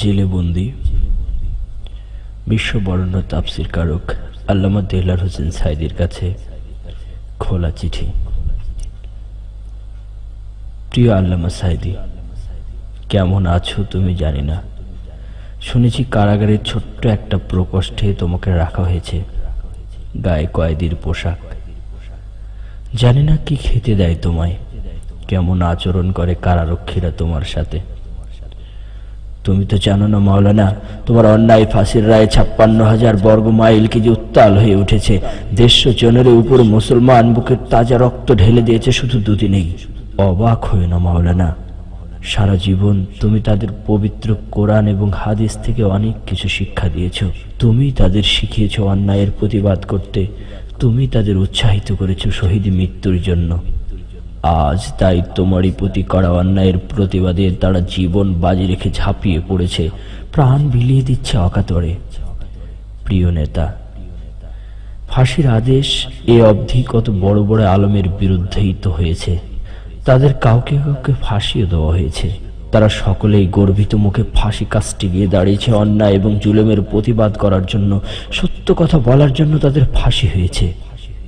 জেলে বন্দি বিশ্ব বরেণ্য তাফসির কারক আল্লামা দেলার হোসেন সাঈদীর কাছে খোলা চিঠি। প্রিয় আল্লামা সাঈদী, কেমন আছো তুমি জানি না। শুনেছি কারাগারের ছোট্ট একটা প্রকোষ্ঠে তোমাকে রাখা হয়েছে, গায়ে কয়েদির পোশাক। জানি না কি খেতে দেয় তোমায়, কেমন আচরণ করে কারারক্ষীরা তোমার সাথে। তুমি তো জানো না মাওলানা, তোমার অন্যায় ফাঁসির রায়ে ৫৬,০০০ বর্গ মাইল কি যে উত্তাল হয়ে উঠেছে। দেড়শো জনের উপর মুসলমান বুকের তাজা রক্ত ঢেলে দিয়েছে শুধু দুদিনেই। অবাক হয়ে না মাওলানা, সারা জীবন তুমি তাদের পবিত্র কোরআন এবং হাদিস থেকে অনেক কিছু শিক্ষা দিয়েছ। তুমি তাদের শিখিয়েছ অন্যায়ের প্রতিবাদ করতে, তুমি তাদের উৎসাহিত করেছ শহীদ মৃত্যুর জন্য। আজ তাই তোমারই প্রতি করা অন্যায়ের প্রতিবাদে তারা জীবন বাজি রেখে ঝাঁপিয়ে পড়েছে, প্রাণ বিলিয়ে দিচ্ছে অকাতরে। প্রিয় নেতা, ফাঁসির আদেশ এ অবধি কত বড় বড় আলমের বিরুদ্ধেই তো হয়েছে, তাদের কাউকে কাউকে ফাঁসিও দেওয়া হয়েছে। তারা সকলেই গর্বিত মুখে ফাঁসি কাস্টে গিয়ে দাঁড়িয়েছে অন্যায় এবং জুলুমের প্রতিবাদ করার জন্য, সত্য কথা বলার জন্য তাদের ফাঁসি হয়েছে।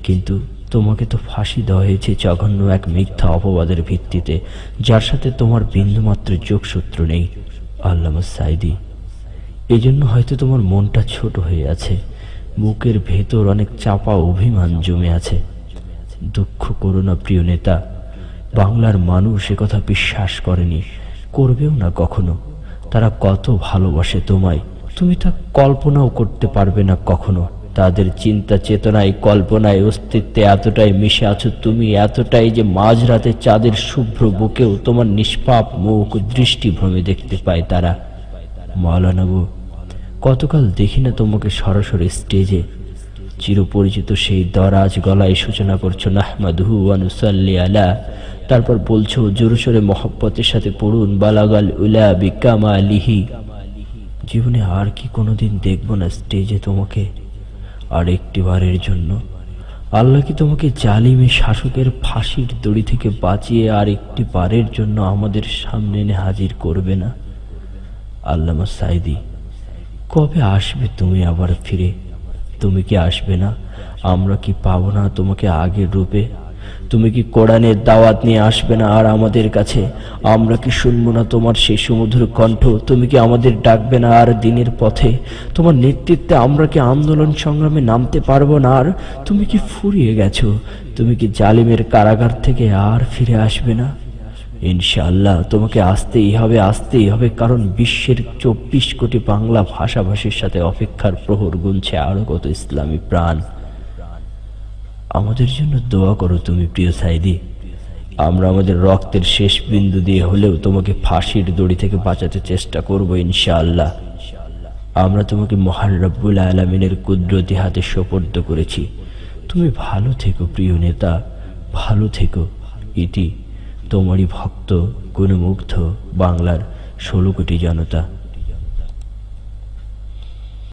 কিন্তু তোমাকে তো ফাঁসি দেওয়া হয়েছে জঘন্য এক মিথ্যা অপবাদের ভিত্তিতে, যার সাথে তোমার বিন্দুমাত্র যোগসূত্র নেই। আল্লামা সাঈদী, এই জন্য হয়তো তোমার মনটা ছোট হয়ে আছে, বুকের ভেতর অনেক চাপা অভিমান জমে আছে। দুঃখ করো না প্রিয় নেতা, বাংলার মানুষ একথা বিশ্বাস করেনি, করবেও না কখনো। তারা কত ভালোবাসে তোমায়, তুমি তা কল্পনাও করতে পারবে না কখনো। তাদের চিন্তা চেতনায়, কল্পনায়, অস্তিত্বে এতটাই মিশে আছো তুমি, এতটাই যে মাঝরাতে চাঁদের শুভ্র বুকেও তোমার নিষ্পাপ মুখ দৃষ্টিভ্রমে দেখতে পায় তারা। মাওলানা গো, কতকাল দেখি না তোমাকে সরাসরি স্টেজে। চিরপরিচিত সেই দরাজ গলায় সূচনা করছো নাহমাদুহু ওয়া নুসাল্লি আলা, তারপর বলছো জোরে সোরে মহব্বতের সাথে পড়ুন বালাগাল উলা বিকামালিহি। জীবনে আর কি কোনোদিন দেখবো না স্টেজে তোমাকে? আর একটি বারের জন্য আল্লাহ কি তোমাকে জালিমে শাসকের ফাঁসির দড়ি থেকে বাঁচিয়ে আর একটি বারের জন্য আমাদের সামনে এনে হাজির করবে না? আল্লামা সাঈদী, কবে আসবে তুমি আবার ফিরে? তুমি কি আসবে না? আমরা কি পাবো না তোমাকে আগের রূপে? তুমি কি কোরআনের দাওয়াত নিয়ে আসবে না আর আমাদের কাছে? আমরা কি শুনবো না তোমার সেই সুমধুর কণ্ঠ? তুমি কি আমাদের ডাকবে না আর দিনের পথে? তোমার নেতৃত্বে আমরা কি আন্দোলন সংগ্রামে নামতে পারবো না আর? তুমি কি ফুরিয়ে গেছো? তুমি কি জালিমের কারাগার থেকে আর ফিরে আসবে না? ইনশাআল্লাহ তোমাকে আসতেই হবে, আসতেই হবে, কারণ বিশ্বের ২৪ কোটি বাংলা ভাষাভাষীর সাথে অপেক্ষার প্রহর গুনছে আরো কত ইসলামী প্রাণ। আমাদের জন্য দোয়া করো তুমি প্রিয় সাঈদী। আমরা আমাদের রক্তের শেষ বিন্দু দিয়ে হলেও তোমাকে ফাঁসির দড়ি থেকে বাঁচাতে চেষ্টা করব ইনশাআল্লাহ। আমরা তোমাকে মহান রব্বুল আলামিনের কুদরতি হাতে সোপর্দ করেছি। তুমি ভালো থেকো প্রিয় নেতা, ভালো থেকো। এটি তোমারই ভক্ত গুণমুগ্ধ বাংলার ১৬ কোটি জনতা।